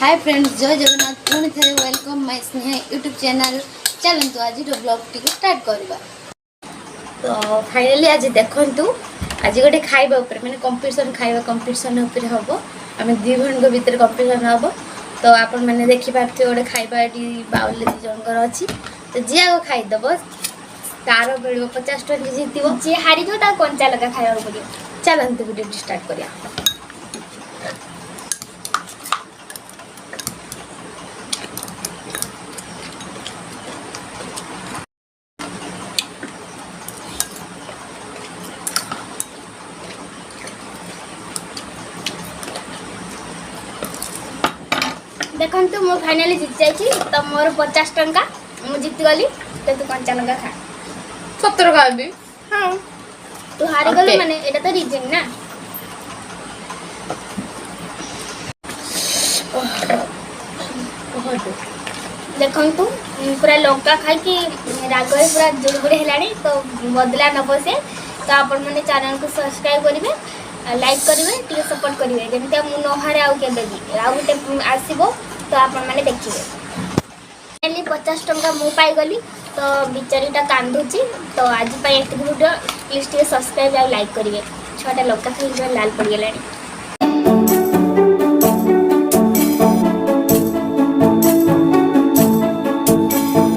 Hi friends, जय जगन्नाथ। पुणी थे welcome my Sneha YouTube channel. चलतु आज ब्लॉग टी स्टार्ट करवा। तो फाइनली आज देखु आज गोटे खाइबा माने कंपटीशन खाइबा कंपटीशन हम आम 2 भण भर कंपटीशन हम। तो आपण मैंने देखिपे गोटे खाइबा बाउल 2 जनकर अच्छी। तो जी आगे खाईदेव तार मिल 50 टଙ୍କା जीत जी हारी कंचा लगा खाया पड़े। चलते वीडियो स्टार्ट करिया। देखु मु फाइनाली जीत जाइए। तो मोर 50 टଙ୍କା मु जीत गली। तो तू कंचा लगा खा 70 खाबी। हाँ तू हारी गलु माने एटा तो रीजन ना। देखु पूरा लंका खाई राग पूरा जुड़बुड़ है। तो बदला नब से तो आपण मैंने चैनल को सब्सक्राइब करेंगे, लाइक करेंगे, टी सपोर्ट करेंगे। जमी मु नहारे आउ के आउ गोटे आसो तो आपण मैंने देखिए। 50 टଙ୍କା मु पाईगली। तो बिचारीटा कांदुची। तो आज वीडियो प्लीज टी सब्सक्राइब और लाइक करेंगे। 6टा लंका खाई लाल पड़ गलानी।